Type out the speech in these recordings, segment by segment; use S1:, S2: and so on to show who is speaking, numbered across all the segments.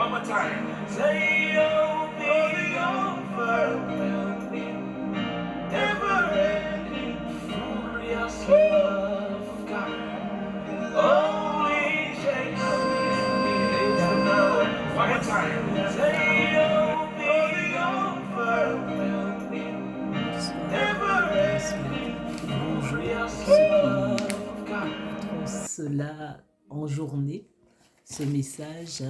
S1: One more time. Say you'll be overwhelming, never-ending, furious love of God. Only takes me now. One more time. Say you'll be overwhelming, never-ending, furious love of God.
S2: Cela en journée, ce message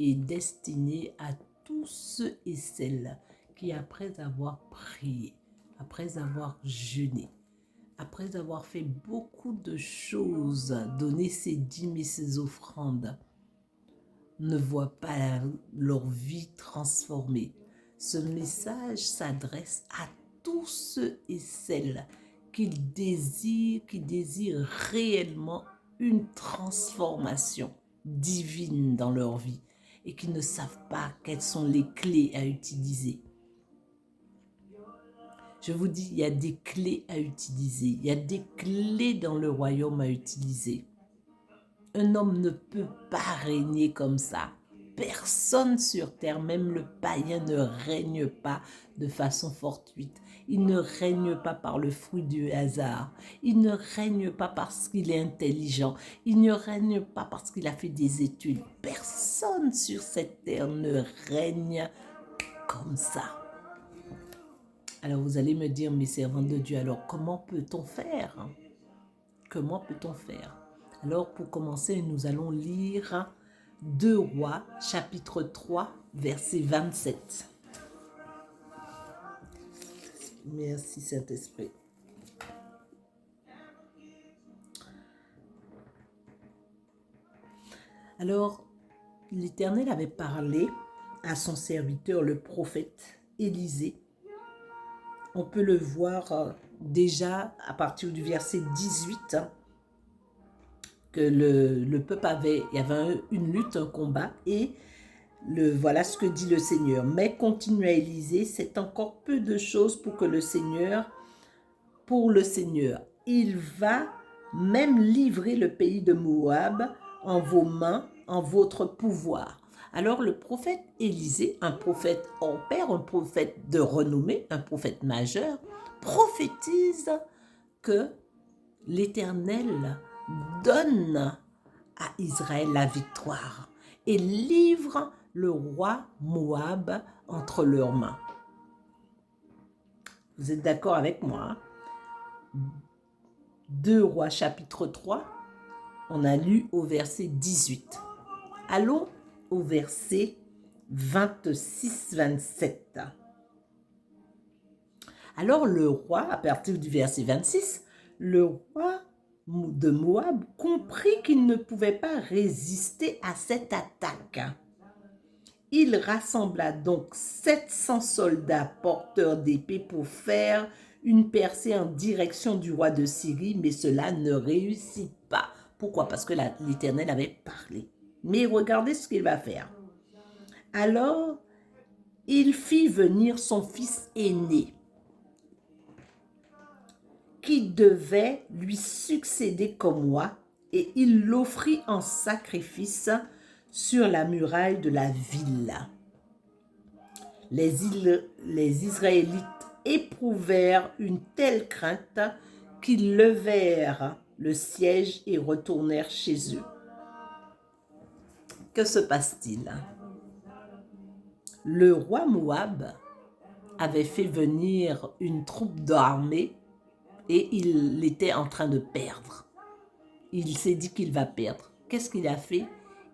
S2: est destiné à tous ceux et celles qui, après avoir prié, après avoir jeûné, après avoir fait beaucoup de choses, donné ses dîmes et ses offrandes, ne voient pas leur vie transformée. Ce message s'adresse à tous ceux et celles qui désirent réellement une transformation divine dans leur vie et qui ne savent pas quelles sont les clés à utiliser. Je vous dis, il y a des clés à utiliser, il y a des clés dans le royaume à utiliser. Un homme ne peut pas régner comme ça. Personne sur terre, même le païen, ne règne pas de façon fortuite. Il ne règne pas par le fruit du hasard. Il ne règne pas parce qu'il est intelligent. Il ne règne pas parce qu'il a fait des études. Personne sur cette terre ne règne comme ça. Alors vous allez me dire, mes servants de Dieu, alors comment peut-on faire? Comment peut-on faire? Alors pour commencer, nous allons lire 2 Rois, chapitre 3, verset 27. Merci Saint-Esprit. Alors, l'Éternel avait parlé à son serviteur, le prophète Élisée. On peut le voir déjà à partir du verset 18, que le peuple il y avait une lutte, un combat, et voilà ce que dit le Seigneur. Mais continua Élisée, c'est encore peu de choses pour le Seigneur. Il va même livrer le pays de Moab en vos mains, en votre pouvoir. Alors le prophète Élisée, un prophète hors pair, un prophète de renommée, un prophète majeur, prophétise que l'Éternel donne à Israël la victoire et livre le roi Moab entre leurs mains. Vous êtes d'accord avec moi, hein? 2 Rois chapitre 3, on a lu au verset 18. Allons au verset 26-27. Alors le roi, à partir du verset 26, le roi de Moab comprit qu'il ne pouvait pas résister à cette attaque. Il rassembla donc 700 soldats porteurs d'épées pour faire une percée en direction du roi de Syrie, mais cela ne réussit pas. Pourquoi? Parce que l'Éternel avait parlé. Mais regardez ce qu'il va faire. Alors, il fit venir son fils aîné, qui devait lui succéder comme roi, et il l'offrit en sacrifice sur la muraille de la ville. Les Israélites éprouvèrent une telle crainte qu'ils levèrent le siège et retournèrent chez eux. Que se passe-t-il? Le roi Moab avait fait venir une troupe d'armée et il était en train de perdre. Il s'est dit qu'il va perdre. Qu'est-ce qu'il a fait?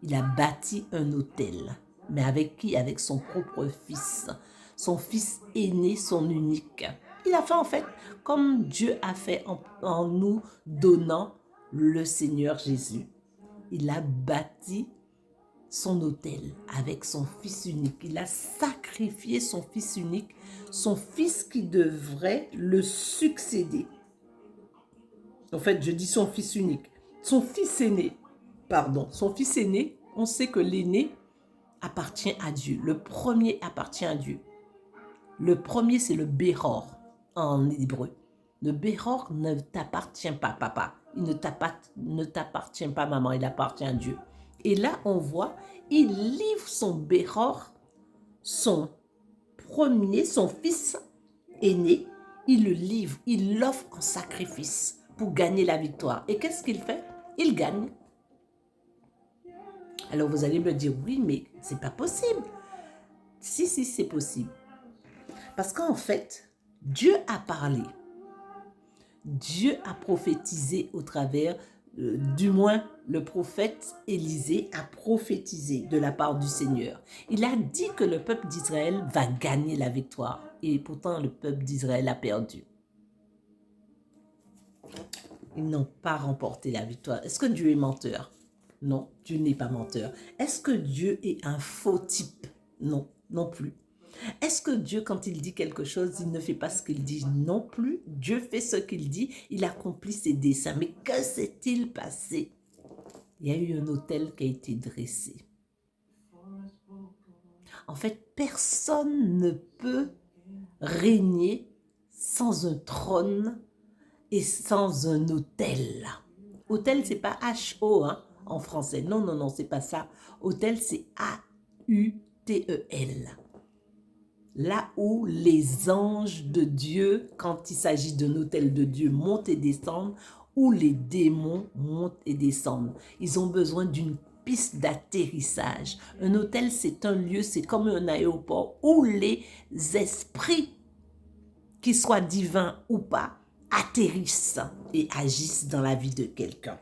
S2: Il a bâti un autel. Mais avec qui? Avec son propre fils. Son fils aîné, son unique. Il a fait en fait comme Dieu a fait en nous donnant le Seigneur Jésus. Il a bâti son autel avec son fils unique. Il a sacrifié son fils unique, son fils qui devrait le succéder. En fait, je dis son fils unique. Son fils aîné, son fils aîné, on sait que l'aîné appartient à Dieu. Le premier appartient à Dieu. Le premier, c'est le Béror en hébreu. Le Béror ne t'appartient pas, papa. Il ne t'appartient pas, maman. Il appartient à Dieu. Et là, on voit, il livre son Béror, son premier, son fils aîné, il le livre, il l'offre en sacrifice pour gagner la victoire. Et qu'est-ce qu'il fait? Il gagne. Alors vous allez me dire, oui, mais c'est pas possible. Si, c'est possible. Parce qu'en fait, Dieu a parlé. Dieu a prophétisé au travers, du moins le prophète Élisée a prophétisé de la part du Seigneur. Il a dit que le peuple d'Israël va gagner la victoire. Et pourtant, le peuple d'Israël a perdu. Ils n'ont pas remporté la victoire. Est-ce que Dieu est menteur? Non, Dieu n'est pas menteur. Est-ce que Dieu est un faux type? Non, non plus. Est-ce que Dieu, quand il dit quelque chose, il ne fait pas ce qu'il dit? Non plus. Dieu fait ce qu'il dit, il accomplit ses desseins. Mais que s'est-il passé? Il y a eu un autel qui a été dressé. En fait, personne ne peut régner sans un trône et sans un autel. Autel, c'est pas H-O en français. Non, non, non, c'est pas ça. Autel, c'est A-U-T-E-L. Là où les anges de Dieu, quand il s'agit d'un autel de Dieu, montent et descendent, où les démons montent et descendent. Ils ont besoin d'une piste d'atterrissage. Un autel, c'est un lieu, c'est comme un aéroport où les esprits, qu'ils soient divins ou pas, atterrissent et agissent dans la vie de quelqu'un.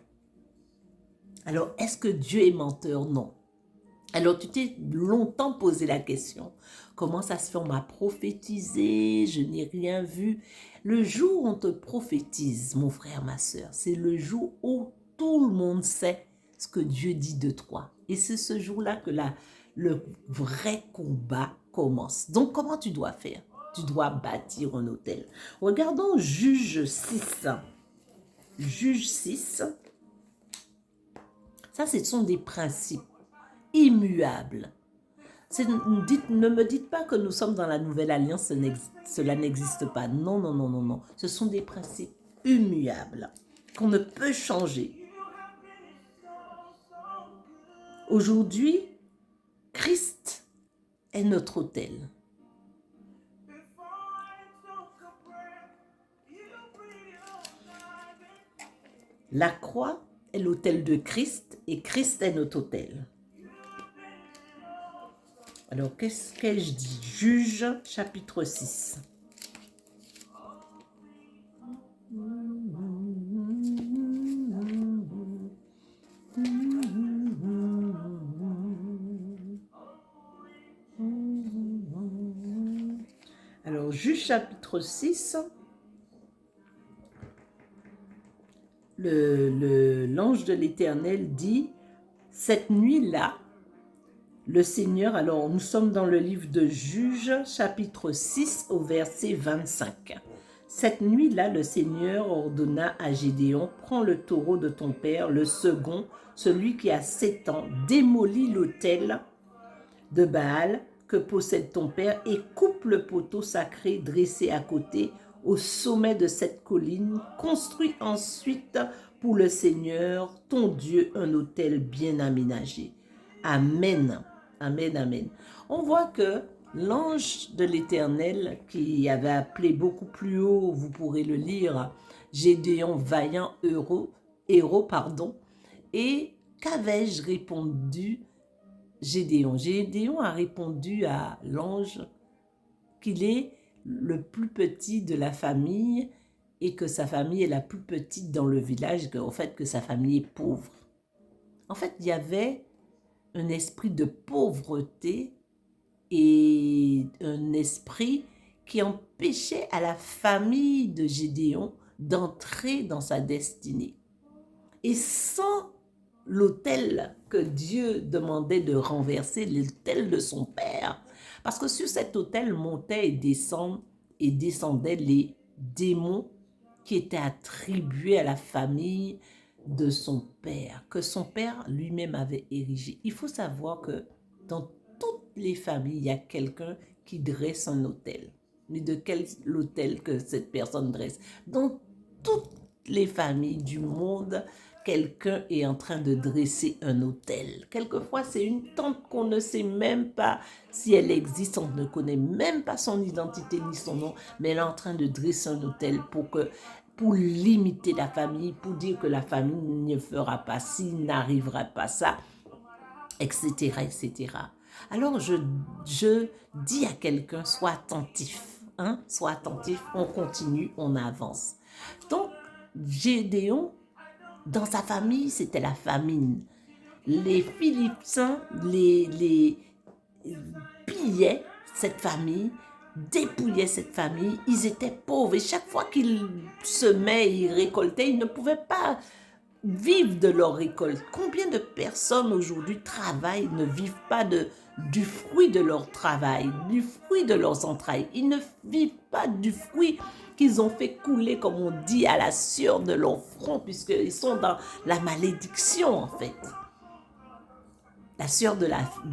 S2: Alors, est-ce que Dieu est menteur? Non. Alors, tu t'es longtemps posé la question, comment ça se fait? On m'a prophétisé, je n'ai rien vu. Le jour où on te prophétise, mon frère, ma soeur, c'est le jour où tout le monde sait ce que Dieu dit de toi. Et c'est ce jour-là que le vrai combat commence. Donc, comment tu dois faire? Tu dois bâtir un autel. Regardons Juge 6. Juge 6. Ça, ce sont des principes immuables. Ne me dites pas que nous sommes dans la nouvelle alliance, cela n'existe pas. Non, non, non, non, non. Ce sont des principes immuables qu'on ne peut changer. Aujourd'hui, Christ est notre autel. La croix est l'autel de Christ et Christ est notre autel. Alors, qu'est-ce que je dis? Juge, chapitre 6. Alors, Juge, chapitre 6. L'ange de l'Éternel dit, cette nuit-là, le Seigneur, alors nous sommes dans le livre de Juges, chapitre 6, au verset 25. Cette nuit-là, le Seigneur ordonna à Gédéon, prends le taureau de ton père, le second, celui qui a 7 ans, démolis l'autel de Baal que possède ton père et coupe le poteau sacré dressé à côté au sommet de cette colline. Construis ensuite pour le Seigneur, ton Dieu, un autel bien aménagé. Amen. Amen, amen. On voit que l'ange de l'Éternel, qui avait appelé beaucoup plus haut, vous pourrez le lire, Gédéon, vaillant héros, et qu'avais-je répondu Gédéon? Gédéon a répondu à l'ange qu'il est le plus petit de la famille et que sa famille est la plus petite dans le village, en fait que sa famille est pauvre. En fait, il y avait un esprit de pauvreté et un esprit qui empêchait à la famille de Gédéon d'entrer dans sa destinée. Et sans l'autel que Dieu demandait de renverser, l'autel de son père, parce que sur cet autel montaient et descendaient les démons qui étaient attribués à la famille de son père, que son père lui-même avait érigé. Il faut savoir que dans toutes les familles, il y a quelqu'un qui dresse un autel. Mais de quel autel que cette personne dresse? Dans toutes les familles du monde, quelqu'un est en train de dresser un autel. Quelquefois, c'est une tante qu'on ne sait même pas si elle existe, on ne connaît même pas son identité ni son nom, mais elle est en train de dresser un autel pour limiter la famille, pour dire que la famille ne fera pas ci, n'arrivera pas ça, etc., etc. Alors, je dis à quelqu'un, sois attentif, hein? Sois attentif, on continue, on avance. Donc, Gédéon, dans sa famille, c'était la famine. Les Philistins les pillaient cette famille, dépouillaient cette famille. Ils étaient pauvres et chaque fois qu'ils semaient, ils récoltaient, ils ne pouvaient pas vivre de leur récolte. Combien de personnes aujourd'hui travaillent, ne vivent pas du fruit de leur travail, du fruit de leurs entrailles. Ils ne vivent pas du fruit qu'ils ont fait couler, comme on dit, à la sueur de leur front, puisqu'ils sont dans la malédiction, en fait. La sueur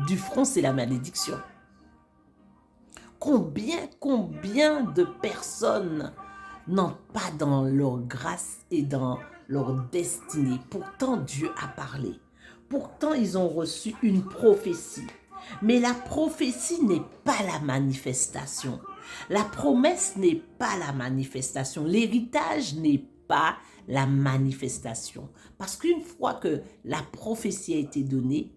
S2: du front, c'est la malédiction. Combien de personnes n'entrent pas dans leur grâce et dans leur destinée. Pourtant, Dieu a parlé. Pourtant, ils ont reçu une prophétie. Mais la prophétie n'est pas la manifestation. La promesse n'est pas la manifestation. L'héritage n'est pas la manifestation. Parce qu'une fois que la prophétie a été donnée,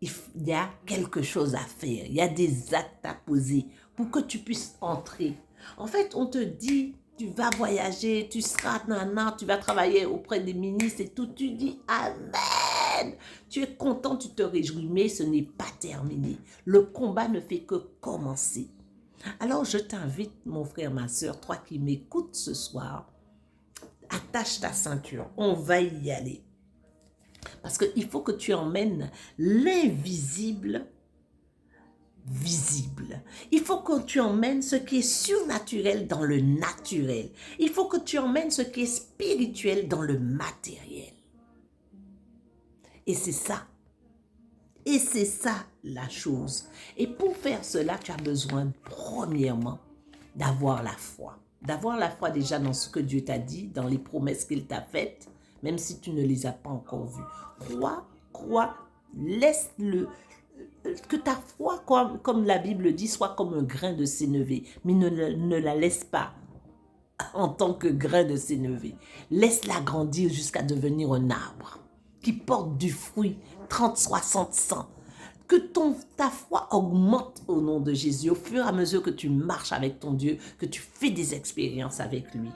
S2: il y a quelque chose à faire. Il y a des actes à poser pour que tu puisses entrer. En fait, on te dit, tu vas voyager, tu seras nana, tu vas travailler auprès des ministres et tout. Tu dis Amen. Tu es content, tu te réjouis, mais ce n'est pas terminé. Le combat ne fait que commencer. Alors, je t'invite, mon frère, ma soeur, toi qui m'écoutes ce soir, attache ta ceinture. On va y aller. Parce qu'il faut que tu emmènes l'invisible visible. Il faut que tu emmènes ce qui est surnaturel dans le naturel. Il faut que tu emmènes ce qui est spirituel dans le matériel. Et c'est ça. Et c'est ça la chose. Et pour faire cela, tu as besoin, premièrement, d'avoir la foi. D'avoir la foi déjà dans ce que Dieu t'a dit, dans les promesses qu'il t'a faites, même si tu ne les as pas encore vues. Crois, laisse-le. Que ta foi, comme la Bible dit, soit comme un grain de sénévé. Mais ne la laisse pas en tant que grain de sénévé. Laisse-la grandir jusqu'à devenir un arbre qui porte du fruit 30, 60, 100. Que ta foi augmente au nom de Jésus au fur et à mesure que tu marches avec ton Dieu, que tu fais des expériences avec lui.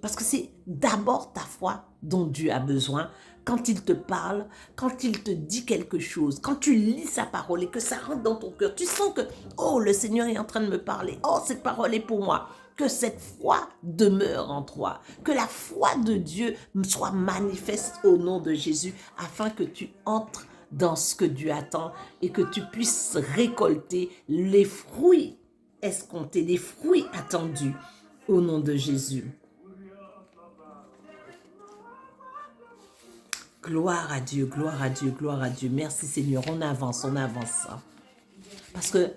S2: Parce que c'est d'abord ta foi dont Dieu a besoin quand il te parle, quand il te dit quelque chose, quand tu lis sa parole et que ça rentre dans ton cœur. Tu sens que, oh, le Seigneur est en train de me parler. Oh, cette parole est pour moi. Que cette foi demeure en toi. Que la foi de Dieu soit manifeste au nom de Jésus afin que tu entres dans ce que Dieu attend et que tu puisses récolter les fruits escomptés, les fruits attendus au nom de Jésus. Gloire à Dieu, gloire à Dieu, gloire à Dieu. Merci Seigneur, on avance. Parce que,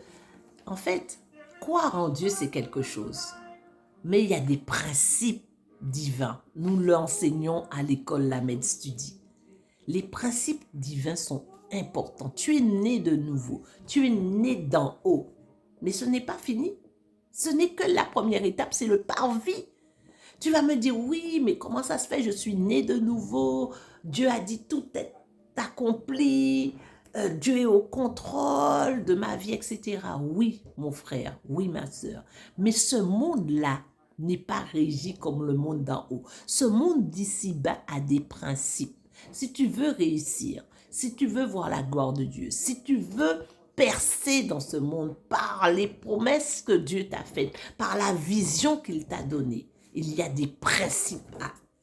S2: en fait, croire en Dieu, c'est quelque chose. Mais il y a des principes divins. Nous l'enseignons à l'école Lamed Study. Les principes divins sont importants. Tu es né de nouveau. Tu es né d'en haut. Mais ce n'est pas fini. Ce n'est que la première étape, c'est le parvis. Tu vas me dire, oui, mais comment ça se fait? Je suis né de nouveau. Dieu a dit tout est accompli. Dieu est au contrôle de ma vie, etc. Oui, mon frère, oui, ma soeur. Mais ce monde-là n'est pas régi comme le monde d'en haut. Ce monde d'ici-bas a des principes. Si tu veux réussir, si tu veux voir la gloire de Dieu, si tu veux percer dans ce monde par les promesses que Dieu t'a faites, par la vision qu'il t'a donnée, il y a des principes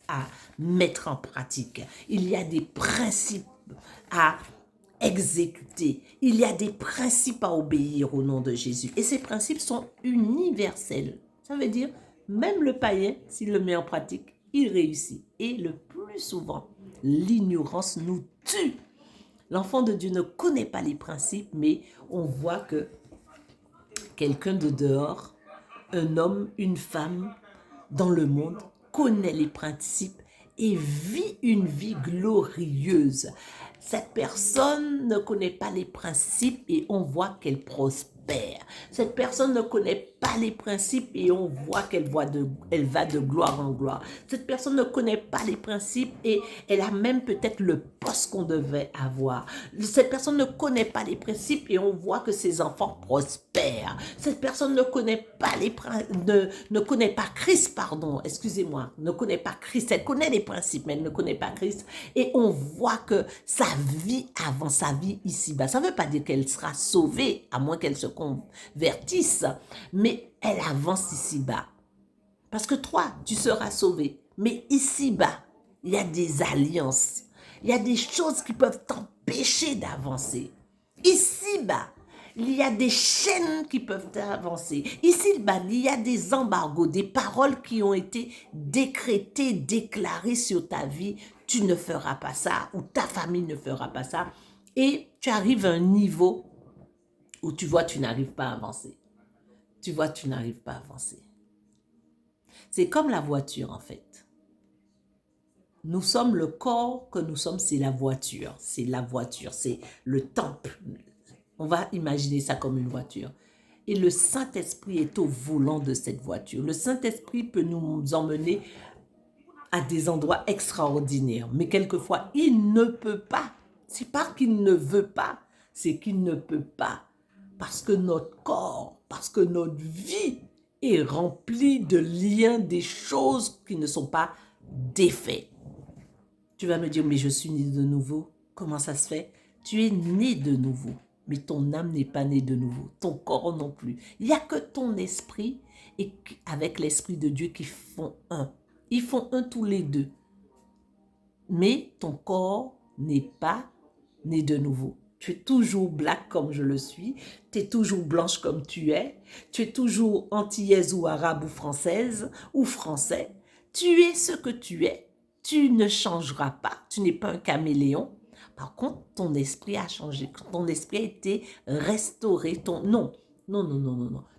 S2: à mettre en pratique. Il y a des principes à exécuter. Il y a des principes à obéir au nom de Jésus. Et ces principes sont universels. Ça veut dire, même le païen, s'il le met en pratique, il réussit. Et le plus souvent, l'ignorance nous tue. L'enfant de Dieu ne connaît pas les principes, mais on voit que quelqu'un de dehors, un homme, une femme, dans le monde, connaît les principes et vit une vie glorieuse. Cette personne ne connaît pas les principes et on voit qu'elle prospère. Cette personne ne connaît pas les principes et on voit elle va de gloire en gloire. Cette personne ne connaît pas les principes et elle a même peut-être le poste qu'on devait avoir. Cette personne ne connaît pas les principes et on voit que ses enfants prospèrent. Cette personne ne connaît pas ne connaît pas Christ, pardon, excusez-moi, ne connaît pas Christ. Elle connaît les principes, mais elle ne connaît pas Christ. Et on voit que sa vie avance, sa vie ici-bas. Ça ne veut pas dire qu'elle sera sauvée, à moins qu'elle se convertisse, mais elle avance ici-bas. Parce que toi, tu seras sauvé. Mais ici-bas, il y a des alliances. Il y a des choses qui peuvent t'empêcher d'avancer. Ici-bas, il y a des chaînes qui peuvent t'avancer. Ici-bas, il y a des embargos, des paroles qui ont été décrétées, déclarées sur ta vie. Tu ne feras pas ça ou ta famille ne fera pas ça. Et tu arrives à un niveau où tu vois, tu n'arrives pas à avancer. Tu vois, tu n'arrives pas à avancer. C'est comme la voiture, en fait. Nous sommes le corps que nous sommes, c'est la voiture. C'est la voiture, c'est le temple. On va imaginer ça comme une voiture. Et le Saint-Esprit est au volant de cette voiture. Le Saint-Esprit peut nous emmener à des endroits extraordinaires. Mais quelquefois, il ne peut pas. C'est pas qu'il ne veut pas, c'est qu'il ne peut pas. Parce que notre corps, parce que notre vie est remplie de liens, des choses qui ne sont pas défaits. Tu vas me dire, mais je suis né de nouveau. Comment ça se fait? Tu es né de nouveau, mais ton âme n'est pas née de nouveau. Ton corps non plus. Il n'y a que ton esprit et avec l'Esprit de Dieu qui font un. Ils font un tous les deux. Mais ton corps n'est pas né de nouveau. Tu es toujours black comme je le suis. Tu es toujours blanche comme tu es. Tu es toujours antillaise ou arabe ou française ou français. Tu es ce que tu es. Tu ne changeras pas. Tu n'es pas un caméléon. Par contre, ton esprit a changé. Ton esprit a été restauré. Non.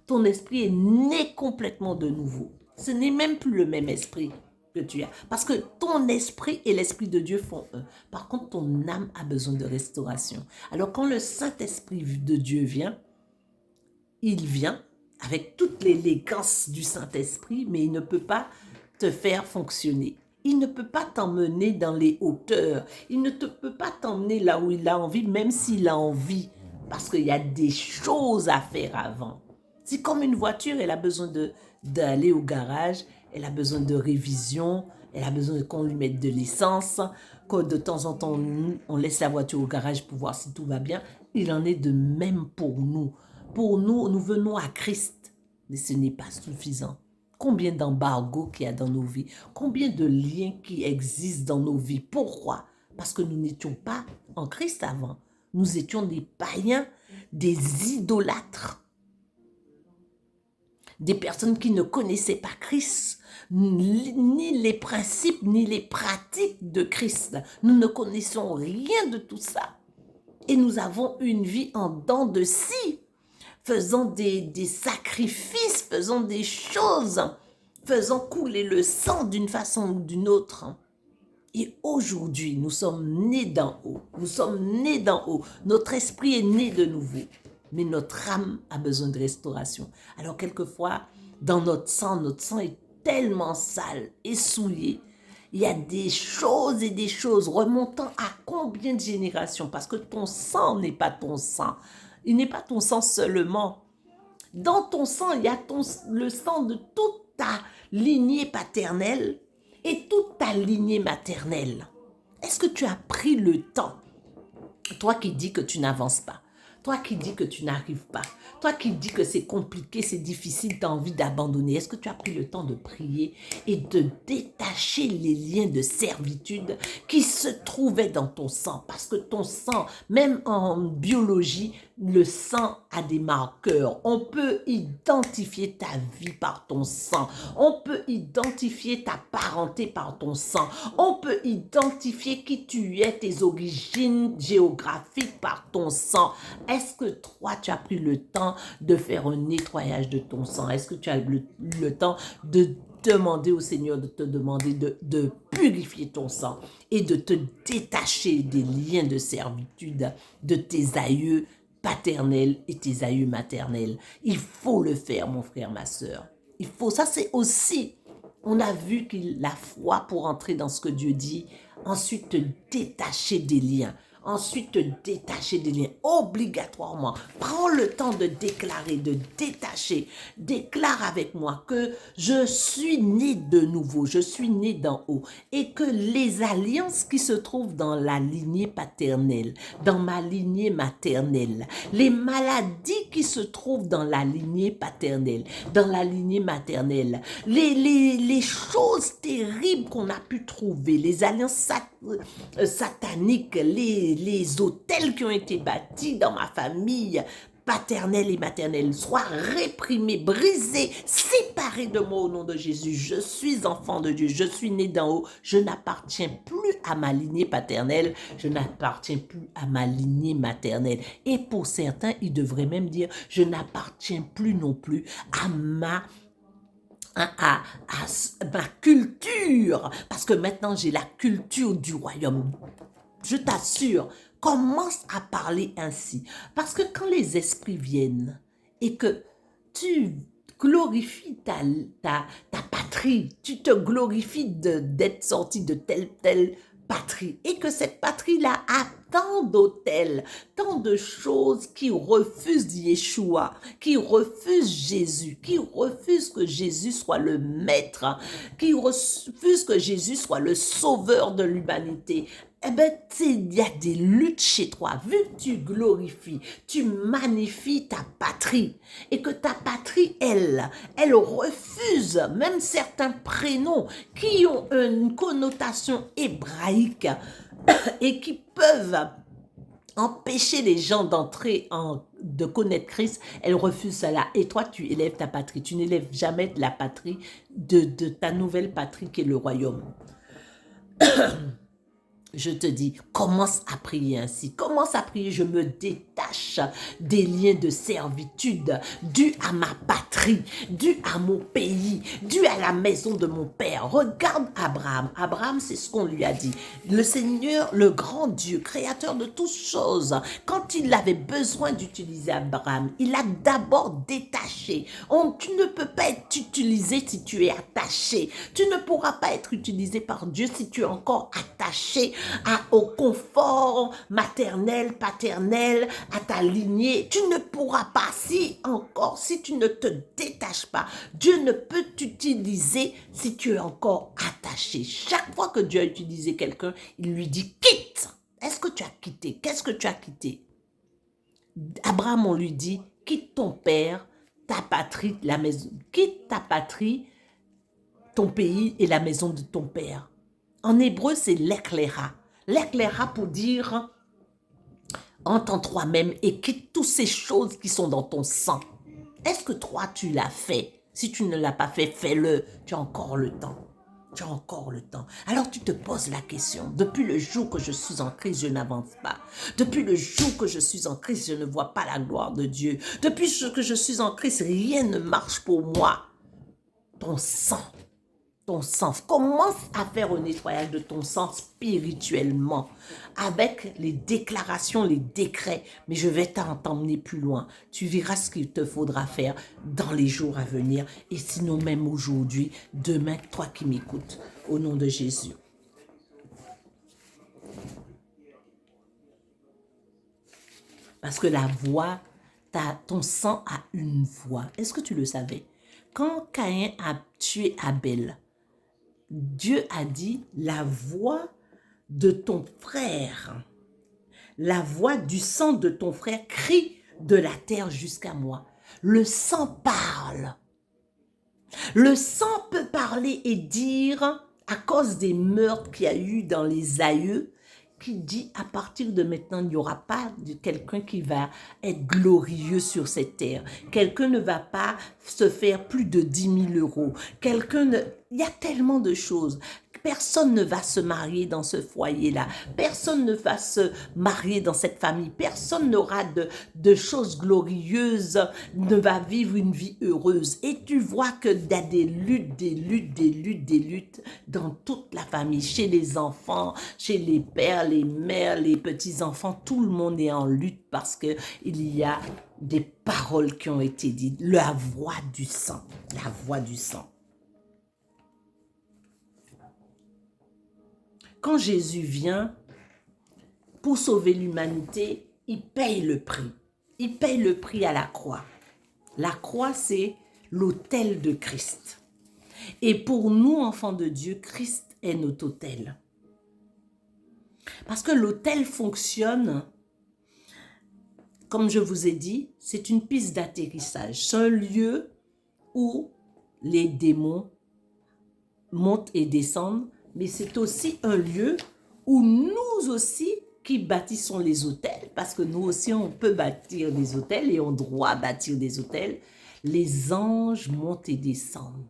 S2: Ton esprit est né complètement de nouveau. Ce n'est même plus le même esprit que tu as. Parce que ton esprit et l'Esprit de Dieu font un. Par contre, ton âme a besoin de restauration. Alors, quand le Saint-Esprit de Dieu vient, il vient avec toute l'élégance du Saint-Esprit, mais il ne peut pas te faire fonctionner. Il ne peut pas t'emmener dans les hauteurs. Il ne peut pas t'emmener là où il a envie, même s'il a envie. Parce qu'il y a des choses à faire avant. C'est comme une voiture, elle a besoin d'aller au garage, elle a besoin de révision, elle a besoin qu'on lui mette de l'essence, que de temps en temps, on laisse la voiture au garage pour voir si tout va bien. Il en est de même pour nous. Pour nous, nous venons à Christ, mais ce n'est pas suffisant. Combien d'embargos qu'il y a dans nos vies? Combien de liens qui existent dans nos vies? Pourquoi? Parce que nous n'étions pas en Christ avant. Nous étions des païens, des idolâtres. Des personnes qui ne connaissaient pas Christ, ni les principes, ni les pratiques de Christ. Nous ne connaissons rien de tout ça. Et nous avons une vie en dents de scie, faisant des sacrifices, faisant des choses, faisant couler le sang d'une façon ou d'une autre. Et aujourd'hui, nous sommes nés d'en haut. Nous sommes nés d'en haut. Notre esprit est né de nouveau. Mais notre âme a besoin de restauration. Alors quelquefois, dans notre sang est tellement sale et souillé. Il y a des choses et des choses remontant à combien de générations? Parce que ton sang n'est pas ton sang. Il n'est pas ton sang seulement. Dans ton sang, il y a le sang de toute ta lignée paternelle et toute ta lignée maternelle. Est-ce que tu as pris le temps? Toi qui dis que tu n'avances pas. Toi qui dis que tu n'arrives pas. Toi qui dis que c'est compliqué, c'est difficile, tu as envie d'abandonner. Est-ce que tu as pris le temps de prier et de détacher les liens de servitude qui se trouvaient dans ton sang? Parce que ton sang, même en biologie, le sang a des marqueurs. On peut identifier ta vie par ton sang. On peut identifier ta parenté par ton sang. On peut identifier qui tu es, tes origines géographiques par ton sang. Est-ce que toi, tu as pris le temps de faire un nettoyage de ton sang? Est-ce que tu as eu le temps de demander au Seigneur de te demander de purifier ton sang et de te détacher des liens de servitude de tes aïeux paternels et tes aïeux maternels. Il faut le faire, mon frère, ma soeur. Il faut, ça c'est aussi, on a vu que la foi pour entrer dans ce que Dieu dit, ensuite te détacher des liens. Ensuite, te détacher des liens obligatoirement. Prends le temps de déclarer, de détacher. Déclare avec moi que je suis né de nouveau, je suis né d'en haut et que les alliances qui se trouvent dans la lignée paternelle, dans ma lignée maternelle, les maladies qui se trouvent dans la lignée paternelle, dans la lignée maternelle, les choses terribles qu'on a pu trouver, les alliances sataniques, les autels qui ont été bâtis dans ma famille paternelle et maternelle soient réprimés, brisés, séparés de moi au nom de Jésus. Je suis enfant de Dieu, je suis né d'en haut, je n'appartiens plus à ma lignée paternelle, je n'appartiens plus à ma lignée maternelle. Et pour certains, ils devraient même dire, je n'appartiens plus non plus à ma culture, parce que maintenant j'ai la culture du royaume. Je t'assure, commence à parler ainsi. Parce que quand les esprits viennent et que tu glorifies ta patrie, tu te glorifies d'être sorti de telle patrie et que cette patrie-là a tant d'autels, tant de choses qui refusent Yeshua, qui refusent Jésus, qui refusent que Jésus soit le maître, qui refusent que Jésus soit le sauveur de l'humanité. Eh bien, il y a des luttes chez toi. Vu que tu glorifies, tu magnifies ta patrie et que ta patrie, elle refuse même certains prénoms qui ont une connotation hébraïque et qui peuvent empêcher les gens de connaître Christ, elle refuse cela. Et toi, tu élèves ta patrie. Tu n'élèves jamais la patrie de ta nouvelle patrie qui est le royaume. Je te dis, commence à prier ainsi. Commence à prier, je me détache des liens de servitude dus à ma patrie, dus à mon pays, dus à la maison de mon père. Regarde Abraham. Abraham, c'est ce qu'on lui a dit. Le Seigneur, le grand Dieu, créateur de toutes choses, quand il avait besoin d'utiliser Abraham, il a d'abord détaché. Tu ne peux pas être utilisé si tu es attaché. Tu ne pourras pas être utilisé par Dieu si tu es encore attaché au confort maternel, paternel, à ta lignée. Tu ne pourras pas, si tu ne te détaches pas, Dieu ne peut t'utiliser si tu es encore attaché. Chaque fois que Dieu a utilisé quelqu'un, il lui dit quitte. Est-ce que tu as quitté? Qu'est-ce que tu as quitté? Abraham, on lui dit quitte ton père, ta patrie, la maison, quitte ta patrie, ton pays et la maison de ton père. En hébreu, c'est l'éclaira. L'éclaira pour dire entends toi-même et quitte toutes ces choses qui sont dans ton sang. Est-ce que toi, tu l'as fait? Si tu ne l'as pas fait, fais-le. Tu as encore le temps. Tu as encore le temps. Alors tu te poses la question. Depuis le jour que je suis en Christ, je n'avance pas. Depuis le jour que je suis en Christ, je ne vois pas la gloire de Dieu. Depuis que je suis en Christ, rien ne marche pour moi. Ton sang. Ton sang. Commence à faire un nettoyage de ton sang spirituellement avec les déclarations, les décrets. Mais je vais t'emmener plus loin. Tu verras ce qu'il te faudra faire dans les jours à venir. Et sinon même aujourd'hui, demain, toi qui m'écoutes, au nom de Jésus. Parce que la voix, ton sang a une voix. Est-ce que tu le savais? Quand Caïn a tué Abel, Dieu a dit, la voix de ton frère, la voix du sang de ton frère crie de la terre jusqu'à moi. Le sang parle. Le sang peut parler et dire, à cause des meurtres qu'il y a eu dans les aïeux, qui dit à partir de maintenant, il n'y aura pas de quelqu'un qui va être glorieux sur cette terre. Quelqu'un ne va pas se faire plus de 10 000 euros. Il y a tellement de choses. Personne ne va se marier dans ce foyer-là. Personne ne va se marier dans cette famille. Personne n'aura de choses glorieuses, ne va vivre une vie heureuse. Et tu vois qu'il y a des luttes, des luttes, des luttes, des luttes dans toute la famille, chez les enfants, chez les pères, les mères, les petits-enfants. Tout le monde est en lutte parce qu'il y a des paroles qui ont été dites. La voix du sang. La voix du sang. Quand Jésus vient pour sauver l'humanité, il paye le prix. Il paye le prix à la croix. La croix, c'est l'autel de Christ. Et pour nous, enfants de Dieu, Christ est notre autel. Parce que l'autel fonctionne, comme je vous ai dit, c'est une piste d'atterrissage. C'est un lieu où les démons montent et descendent, mais c'est aussi un lieu où nous aussi qui bâtissons les autels, parce que nous aussi on peut bâtir des autels et on doit bâtir des autels, les anges montent et descendent.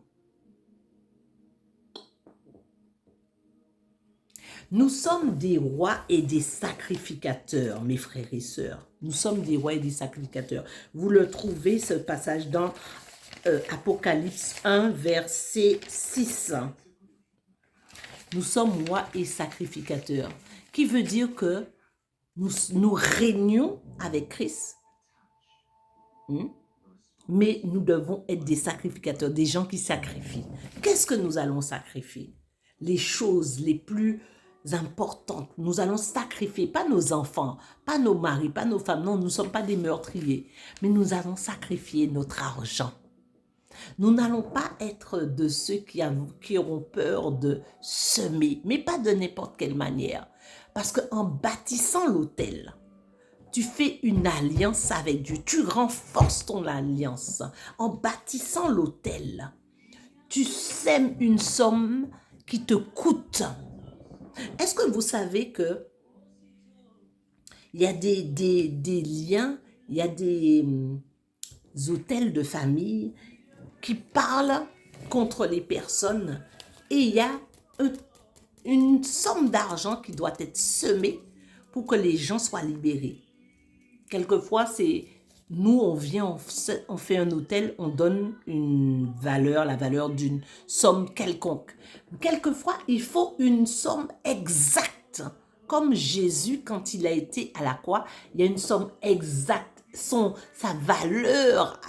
S2: Nous sommes des rois et des sacrificateurs, mes frères et sœurs. Nous sommes des rois et des sacrificateurs. Vous le trouvez, ce passage, dans Apocalypse 1, verset 6. Nous sommes rois et sacrificateurs, qui veut dire que nous régnons avec Christ, mais nous devons être des sacrificateurs, des gens qui sacrifient. Qu'est-ce que nous allons sacrifier? Les choses les plus importantes. Nous allons sacrifier, pas nos enfants, pas nos maris, pas nos femmes, non, nous ne sommes pas des meurtriers, mais nous allons sacrifier notre argent. Nous n'allons pas être de ceux qui auront peur de semer, mais pas de n'importe quelle manière. Parce qu'en bâtissant l'autel, tu fais une alliance avec Dieu, tu renforces ton alliance. En bâtissant l'autel, tu sèmes une somme qui te coûte. Est-ce que vous savez que il y a des liens, il y a des hôtels de famille qui parlent contre les personnes et il y a une somme d'argent qui doit être semée pour que les gens soient libérés. Quelquefois, c'est nous, on vient, on fait un hôtel, on donne une valeur, la valeur d'une somme quelconque. Quelquefois, il faut une somme exacte. Comme Jésus, quand il a été à la croix, il y a une somme exacte. Sa valeur,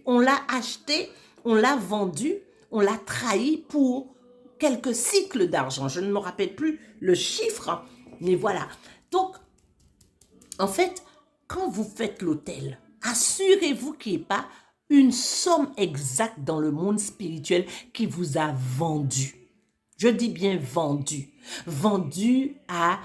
S2: on l'a acheté, on l'a vendu, on l'a trahi pour quelques cycles d'argent. Je ne me rappelle plus le chiffre, mais voilà. Donc, en fait, quand vous faites l'autel, assurez-vous qu'il n'y ait pas une somme exacte dans le monde spirituel qui vous a vendu. Je dis bien vendu. Vendu à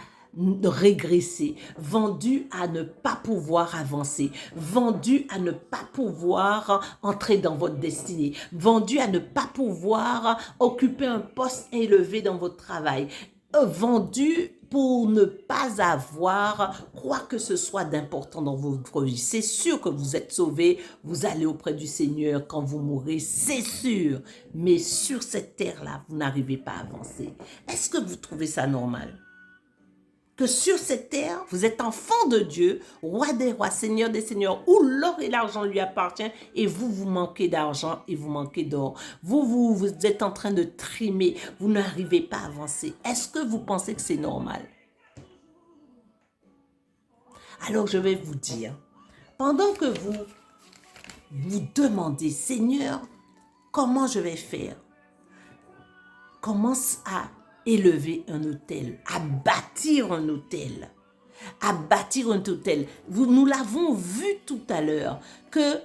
S2: régresser, vendu à ne pas pouvoir avancer, vendu à ne pas pouvoir entrer dans votre destinée, vendu à ne pas pouvoir occuper un poste élevé dans votre travail, vendu pour ne pas avoir quoi que ce soit d'important dans votre vie. C'est sûr que vous êtes sauvés, vous allez auprès du Seigneur quand vous mourrez, c'est sûr. Mais sur cette terre-là, vous n'arrivez pas à avancer. Est-ce que vous trouvez ça normal? Que sur cette terre, vous êtes enfant de Dieu, roi des rois, seigneur des seigneurs, où l'or et l'argent lui appartiennent, et vous manquez d'argent et vous manquez d'or. Vous êtes en train de trimer, vous n'arrivez pas à avancer. Est-ce que vous pensez que c'est normal? Alors je vais vous dire, pendant que vous demandez, Seigneur, comment je vais faire? Commence à élever un autel, à bâtir un autel, à bâtir un autel. Nous l'avons vu tout à l'heure que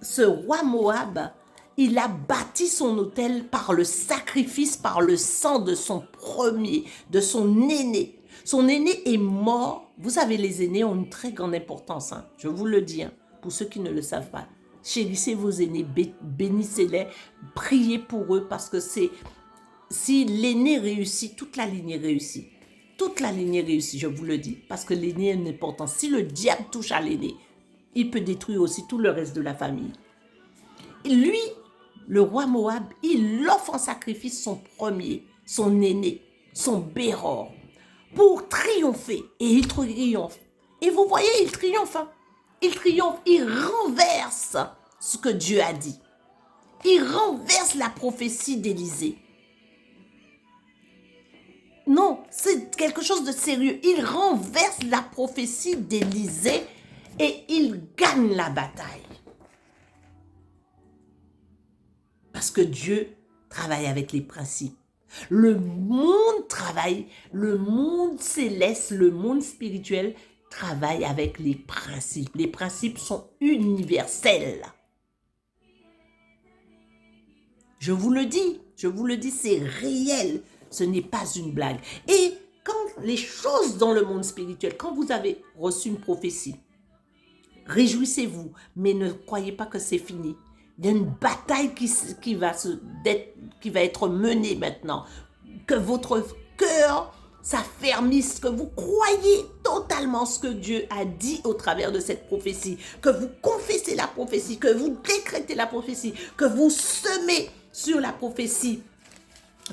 S2: ce roi Moab, il a bâti son autel par le sacrifice, par le sang de son premier, de son aîné. Son aîné est mort. Vous savez, les aînés ont une très grande importance, hein. Je vous le dis, hein, pour ceux qui ne le savent pas. Chérissez vos aînés, bénissez-les, priez pour eux parce que si l'aîné réussit, toute la lignée réussit. Toute la lignée réussit, je vous le dis, parce que l'aîné est important. Si le diable touche à l'aîné, il peut détruire aussi tout le reste de la famille. Et lui, le roi Moab, il offre en sacrifice son premier. son aîné, son Béror, pour triompher. Et il triomphe. Et vous voyez, il triomphe. Hein? Il triomphe, il renverse ce que Dieu a dit. Il renverse la prophétie d'Élisée. Non, c'est quelque chose de sérieux. Il renverse la prophétie d'Élisée et il gagne la bataille. Parce que Dieu travaille avec les principes. Le monde travaille, le monde céleste, le monde spirituel travaille avec les principes. Les principes sont universels. Je vous le dis, c'est réel. Ce n'est pas une blague. Et quand les choses dans le monde spirituel, quand vous avez reçu une prophétie, réjouissez-vous, mais ne croyez pas que c'est fini. Il y a une bataille qui va être menée maintenant. Que votre cœur s'affermisse, que vous croyez totalement ce que Dieu a dit au travers de cette prophétie, que vous confessez la prophétie, que vous décrétez la prophétie, que vous semez sur la prophétie,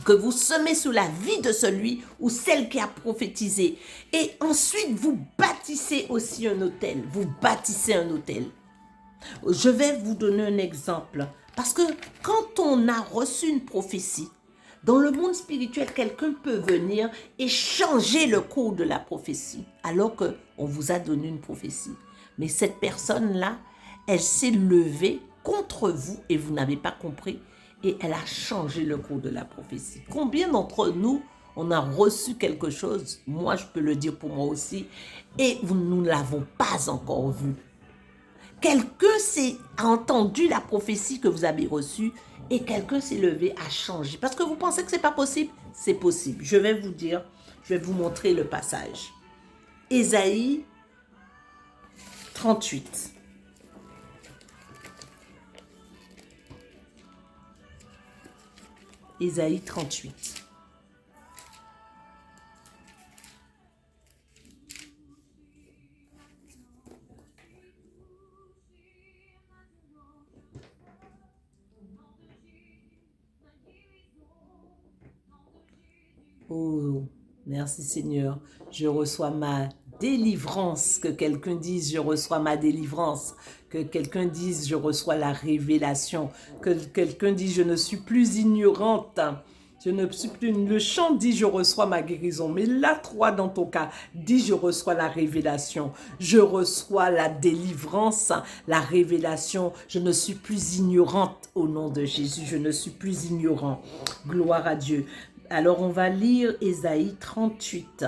S2: que vous semez sur la vie de celui ou celle qui a prophétisé. Et ensuite, vous bâtissez aussi un autel. Vous bâtissez un autel. Je vais vous donner un exemple. Parce que quand on a reçu une prophétie, dans le monde spirituel, quelqu'un peut venir et changer le cours de la prophétie, alors qu'on vous a donné une prophétie. Mais cette personne-là, elle s'est levée contre vous et vous n'avez pas compris. Et elle a changé le cours de la prophétie. Combien d'entre nous, on a reçu quelque chose, moi je peux le dire pour moi aussi, et nous ne l'avons pas encore vu. Quelqu'un a entendu la prophétie que vous avez reçue et quelqu'un s'est levé à changer. Parce que vous pensez que ce n'est pas possible? C'est possible. Je vais vous dire, je vais vous montrer le passage. Ésaïe 38. Ésaïe 38. Oh, merci Seigneur. Je reçois ma délivrance. Que quelqu'un dise, je reçois ma délivrance. Que quelqu'un dise, je reçois la révélation. Que quelqu'un dise, je ne suis plus ignorante. Je ne suis plus... Le chant dit, je reçois ma guérison. Mais là, toi, dans ton cas, dis, je reçois la révélation. Je reçois la délivrance, la révélation. Je ne suis plus ignorante au nom de Jésus. Je ne suis plus ignorant. Gloire à Dieu. Alors, on va lire Ésaïe 38.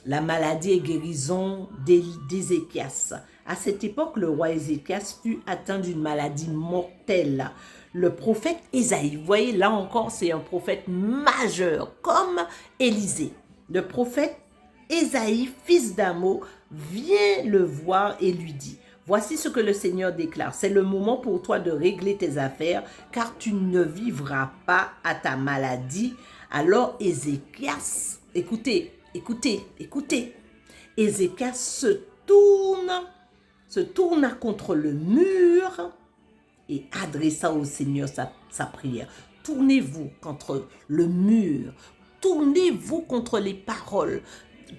S2: La maladie et guérison d'Ézéchias. À cette époque, le roi Ézéchias fut atteint d'une maladie mortelle. Le prophète Ésaïe, vous voyez, là encore, c'est un prophète majeur, comme Élisée. Le prophète Ésaïe, fils d'Amo, vient le voir et lui dit, « Voici ce que le Seigneur déclare. C'est le moment pour toi de régler tes affaires, car tu ne vivras pas à ta maladie. » Alors Ézéchias, écoutez, Ézéchias se tourna contre le mur et adressa au Seigneur sa prière. Tournez-vous contre le mur, tournez-vous contre les paroles.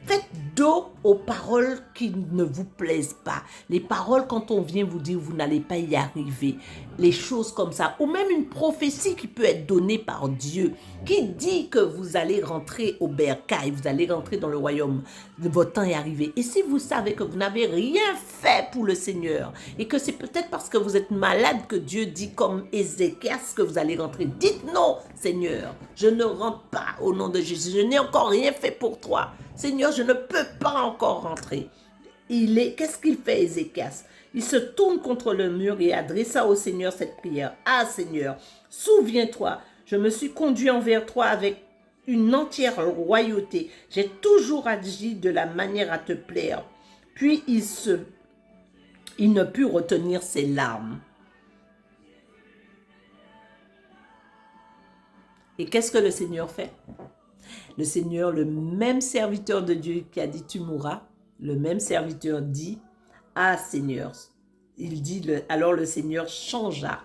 S2: Faites dos aux paroles qui ne vous plaisent pas. Les paroles quand on vient vous dire vous n'allez pas y arriver. Les choses comme ça. Ou même une prophétie qui peut être donnée par Dieu. Qui dit que vous allez rentrer au bercail. Vous allez rentrer dans le royaume. Votre temps est arrivé. Et si vous savez que vous n'avez rien fait pour le Seigneur. Et que c'est peut-être parce que vous êtes malade que Dieu dit comme Ézéchias que vous allez rentrer. Dites non Seigneur. Je ne rentre pas au nom de Jésus. Je n'ai encore rien fait pour toi. Seigneur, je ne peux pas encore rentrer. Qu'est-ce qu'il fait, Ézéchias? Il se tourne contre le mur et adressa au Seigneur cette prière. Ah, Seigneur, souviens-toi, je me suis conduit envers toi avec une entière royauté. J'ai toujours agi de la manière à te plaire. Puis il ne put retenir ses larmes. Et qu'est-ce que le Seigneur fait? Le Seigneur, le même serviteur de Dieu qui a dit tu mourras, le même serviteur dit ah Seigneur, il dit alors le Seigneur chargea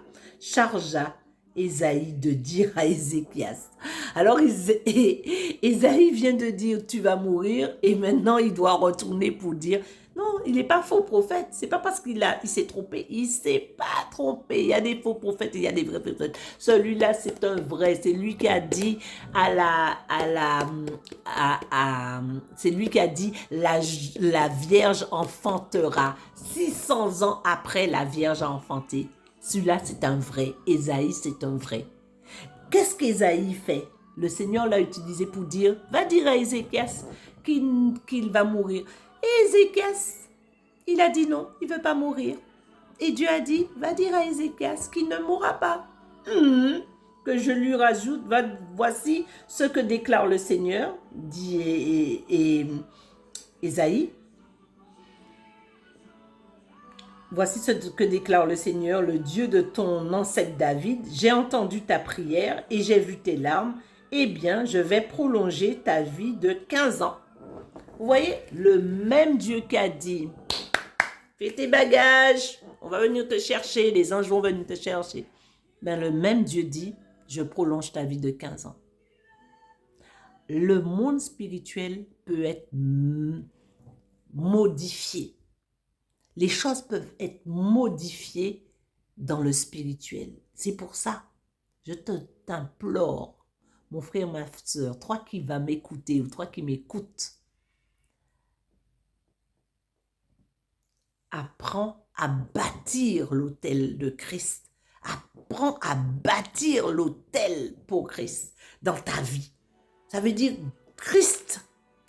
S2: Ésaïe de dire à Ézéchias, Alors Ésaïe vient de dire tu vas mourir et maintenant il doit retourner pour dire non, il n'est pas faux prophète. C'est pas parce il s'est trompé. Il s'est pas trompé. Il y a des faux prophètes et il y a des vrais prophètes. Celui-là, c'est un vrai. C'est lui qui a dit c'est lui qui a dit la Vierge enfantera. 600 ans après la Vierge a enfanté. Celui-là, c'est un vrai. Ésaïe, c'est un vrai. Qu'est-ce qu'Ésaïe fait? Le Seigneur l'a utilisé pour dire, va dire à Ézéchias qu'il va mourir. Et Ézéchias, il a dit non, il ne veut pas mourir. Et Dieu a dit, va dire à Ézéchias qu'il ne mourra pas. Que je lui rajoute, voici ce que déclare le Seigneur, dit Ésaïe. Voici ce que déclare le Seigneur, le Dieu de ton ancêtre David. J'ai entendu ta prière et j'ai vu tes larmes. Eh bien, je vais prolonger ta vie de 15 ans. Vous voyez, le même Dieu qui a dit, fais tes bagages, on va venir te chercher, les anges vont venir te chercher. Ben, le même Dieu dit, je prolonge ta vie de 15 ans. Le monde spirituel peut être modifié. Les choses peuvent être modifiées dans le spirituel. C'est pour ça, je t'implore, mon frère, ma soeur, toi qui vas m'écouter ou toi qui m'écoutes, apprends à bâtir l'autel de Christ. Apprends à bâtir l'autel pour Christ dans ta vie. Ça veut dire Christ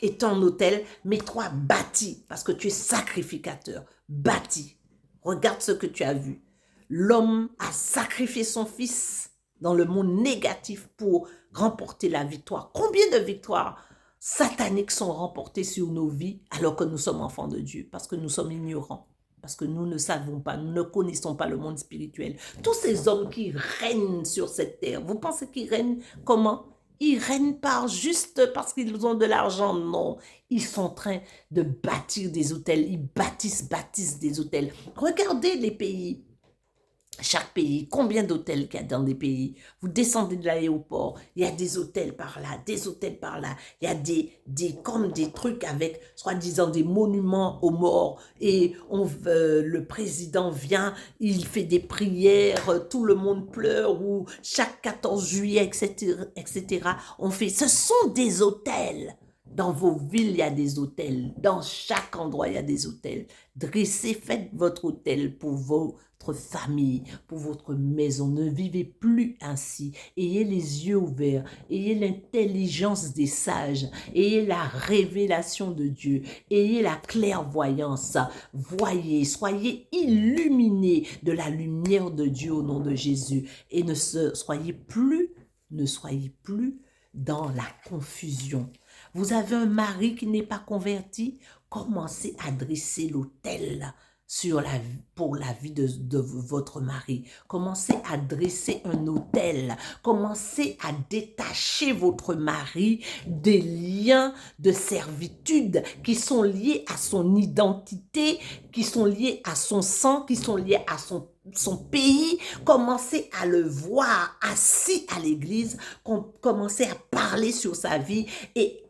S2: est ton autel, mais toi bâtis parce que tu es sacrificateur. Bâtis. Regarde ce que tu as vu. L'homme a sacrifié son fils dans le monde négatif pour remporter la victoire. Combien de victoires sataniques sont remportées sur nos vies alors que nous sommes enfants de Dieu? Parce que nous sommes ignorants. Parce que nous ne savons pas, nous ne connaissons pas le monde spirituel. Tous ces hommes qui règnent sur cette terre, vous pensez qu'ils règnent comment? Ils règnent pas juste parce qu'ils ont de l'argent, non. Ils sont en train de bâtir des hôtels, ils bâtissent des hôtels. Regardez les pays. Chaque pays, combien d'hôtels qu'il y a dans des pays? Vous descendez de l'aéroport, il y a des hôtels par là, des hôtels par là. Il y a comme des trucs avec, soi-disant, des monuments aux morts. Et le président vient, il fait des prières, tout le monde pleure, ou chaque 14 juillet, etc. On fait, ce sont des hôtels. Dans vos villes, il y a des hôtels. Dans chaque endroit, il y a des hôtels. Dressez, faites votre hôtel pour votre famille, pour votre maison. Ne vivez plus ainsi. Ayez les yeux ouverts. Ayez l'intelligence des sages. Ayez la révélation de Dieu. Ayez la clairvoyance. Voyez, soyez illuminés de la lumière de Dieu au nom de Jésus. Et ne soyez plus dans la confusion. Vous avez un mari qui n'est pas converti, commencez à dresser l'autel pour la vie de votre mari. Commencez à dresser un autel. Commencez à détacher votre mari des liens de servitude qui sont liés à son identité, qui sont liés à son sang, qui sont liés à son pays. Commencez à le voir assis à l'église. Commencez à parler sur sa vie et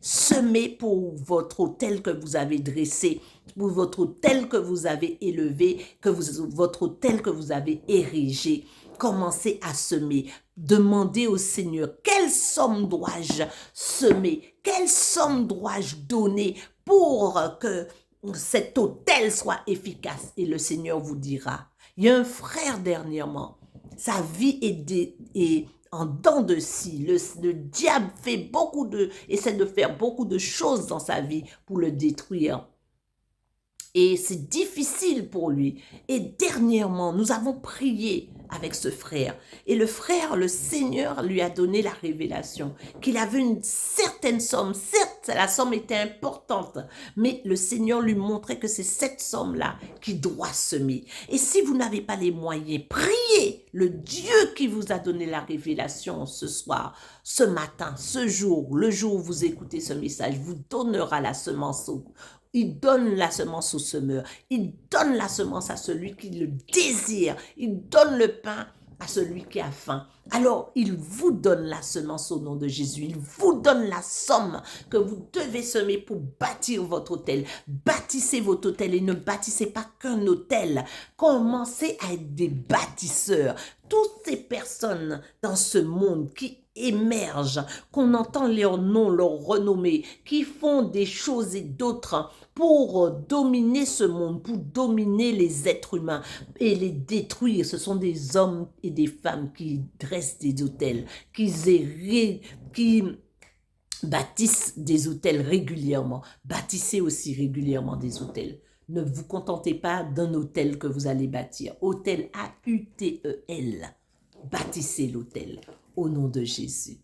S2: semez pour votre autel que vous avez dressé, pour votre autel que vous avez élevé, votre autel que vous avez érigé. Commencez à semer. Demandez au Seigneur, quelle somme dois-je semer? Quelle somme dois-je donner pour que cet autel soit efficace? Et le Seigneur vous dira. Il y a un frère dernièrement, sa vie est en dents de scie. Le diable essaie de faire beaucoup de choses dans sa vie pour le détruire. Et c'est difficile pour lui. Et dernièrement, nous avons prié avec ce frère. Et le Seigneur lui a donné la révélation qu'il avait une certaine somme. Certes, la somme était importante, mais le Seigneur lui montrait que c'est cette somme-là qu'il doit semer. Et si vous n'avez pas les moyens, priez le Dieu qui vous a donné la révélation ce soir, ce matin, ce jour, le jour où vous écoutez ce message, vous donnera la semence Il donne la semence au semeur. Il donne la semence à celui qui le désire. Il donne le pain à celui qui a faim. Alors, il vous donne la semence au nom de Jésus. Il vous donne la somme que vous devez semer pour bâtir votre hôtel. Bâtissez votre hôtel et ne bâtissez pas qu'un hôtel. Commencez à être des bâtisseurs. Toutes ces personnes dans ce monde qui émergent, qu'on entend leur nom, leur renommée, qui font des choses et d'autres pour dominer ce monde, pour dominer les êtres humains et les détruire. Ce sont des hommes et des femmes qui dressent des hôtels, qui bâtissent des hôtels régulièrement. Bâtissez aussi régulièrement des hôtels. Ne vous contentez pas d'un hôtel que vous allez bâtir. Hôtel A-U-T-E-L. Bâtissez l'hôtel au nom de Jésus.